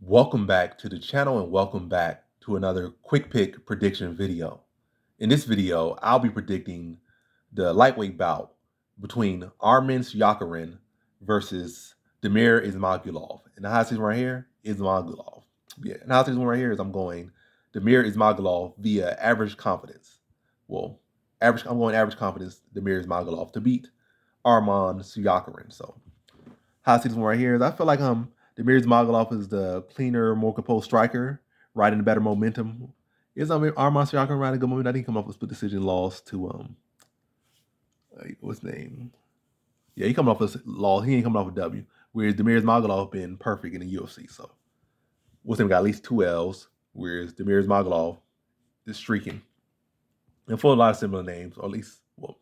Welcome back to the channel and welcome back to another quick pick prediction video. In this video, I'll be predicting the lightweight bout between Arman versus Damir Ismagulov. And the hot season right here is Ismagulov. Yeah, and the hot season right here is I'm going Damir Ismagulov via average confidence. Well, I'm going average confidence Damir Ismagulov to beat Arman Tsarukyan. So hot season right here is I feel like Damir Ismagulov is the cleaner, more composed striker, riding better momentum. Is Arman Tsarukyan riding good momentum? I think he come off a split decision loss to what's his name? Yeah, he coming off a loss. He ain't coming off a W. Whereas Damir Ismagulov been perfect in the UFC. So what's him got at least 2 L's, whereas Damir Ismagulov is streaking. And for a lot of similar names, or at least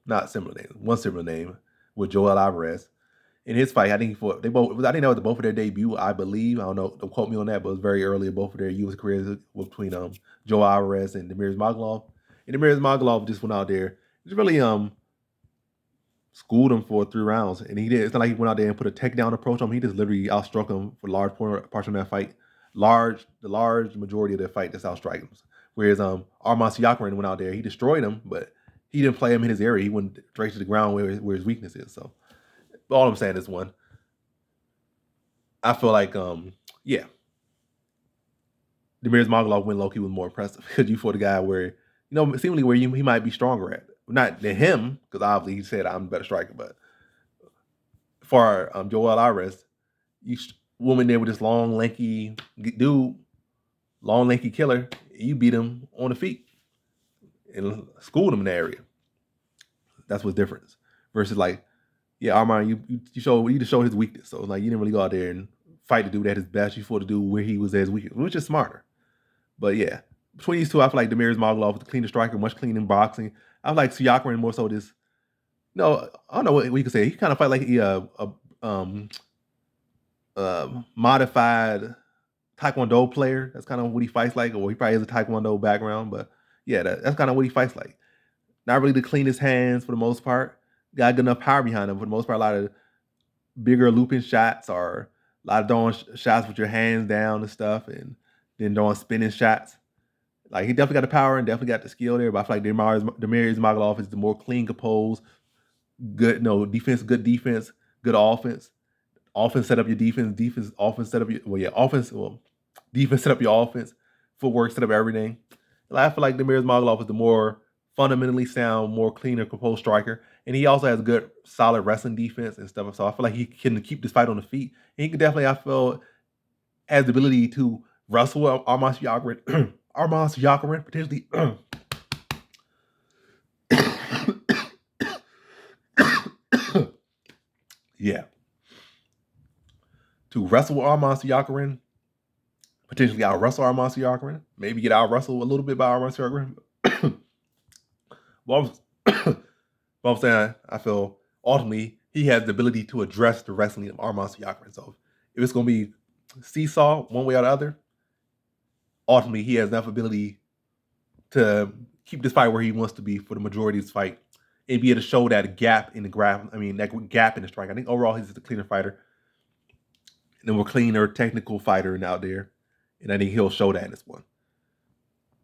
not similar names, one similar name with Joel Alvarez. In his fight, I think that was both of their debut, I believe. I don't know, don't quote me on that, but it was very early in both of their UFC careers between Joe Alvarez and Damir Ismagulov. And Damir Ismagulov just went out there, just really schooled him for 3 rounds. And he did. It's not like he went out there and put a takedown approach on him. He just literally outstruck him for large parts of that fight. The large majority of the fight just outstruck him. Whereas Arman Tsarukyan went out there, he destroyed him, but he didn't play him in his area. He went straight to the ground where his weakness is. So all I'm saying is I feel like, yeah, Damir Ismagulov win low-key was more impressive because you fought a guy where, seemingly where he might be stronger at. Not than him, because obviously he said I'm a better striker, but for Joel Alvarez, you woman there with this long, lanky dude, long, lanky killer, you beat him on the feet and schooled him in the area. That's what's different. Versus like, yeah, Arman, you just showed his weakness. So like you didn't really go out there and fight to do at his best. You fought to do where he was at his weakest, which is smarter. But yeah, between these two, I feel like Damir Ismagulov is the cleaner striker, much cleaner in boxing. I feel like Tsarukyan more so this. No, I don't know what you could say. He kind of fight like he modified Taekwondo player. That's kind of what he fights like, or he probably has a Taekwondo background. But yeah, that's kind of what he fights like. Not really the cleanest hands for the most part. Got good enough power behind him for the most part. A lot of bigger looping shots or a lot of throwing shots with your hands down and stuff, and then throwing spinning shots. Like he definitely got the power and definitely got the skill there. But I feel like Damir Ismagulov is the more clean, composed, good, defense, good defense, good offense. Offense set up your defense. Offense set up your defense set up your offense. Footwork set up everything. And I feel like Damir Ismagulov is the more fundamentally sound, more cleaner, composed striker. And he also has good, solid wrestling defense and stuff. So I feel like he can keep this fight on the feet. And he can definitely, I feel, has the ability to wrestle with Arman Tsarukyan, potentially. Yeah. To wrestle with Arman Tsarukyan, potentially out-wrestle Arman Tsarukyan, maybe get out-wrestled a little bit by Arman Tsarukyan. But I'm saying, I feel ultimately he has the ability to address the wrestling of Arman Tsarukyan. So if it's going to be seesaw one way or the other, ultimately he has enough ability to keep this fight where he wants to be for the majority of this fight and be able to show that gap in the that gap in the strike. I think overall he's the cleaner fighter and a more cleaner, technical fighter out there. And I think he'll show that in this one.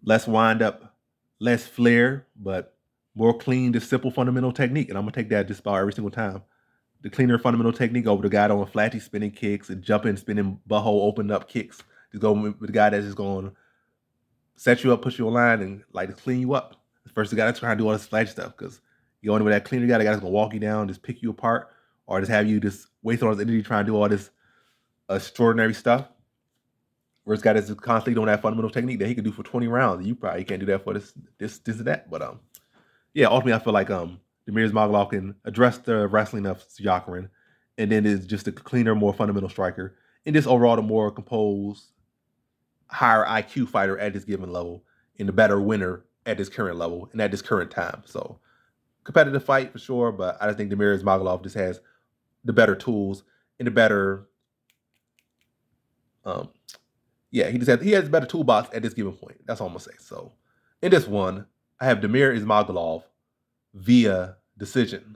Less wind up, less flair, but more clean, just simple fundamental technique. And I'm going to take that just about every single time. The cleaner fundamental technique over the guy doing flashy spinning kicks and jumping, spinning butthole, open up kicks. Just go with the guy that's just going to set you up, push you online, and like to clean you up. First, the guy that's trying to do all this flashy stuff, because you go in with that cleaner guy, the guy that's going to walk you down, just pick you apart, or just have you just waste all his energy trying to do all this extraordinary stuff. Whereas guy that's constantly doing that fundamental technique that he can do for 20 rounds. You probably can't do that for this and that. But yeah, ultimately I feel like Damir Ismagulov can address the wrestling of Tsarukyan, and then is just a cleaner, more fundamental striker, and just overall the more composed, higher IQ fighter at this given level, and the better winner at this current level and at this current time. So competitive fight for sure, but I just think Damir Ismagulov just has the better tools and the better he has a better toolbox at this given point. That's all I'm gonna say. So in this one, I have Damir Ismagulov via decision.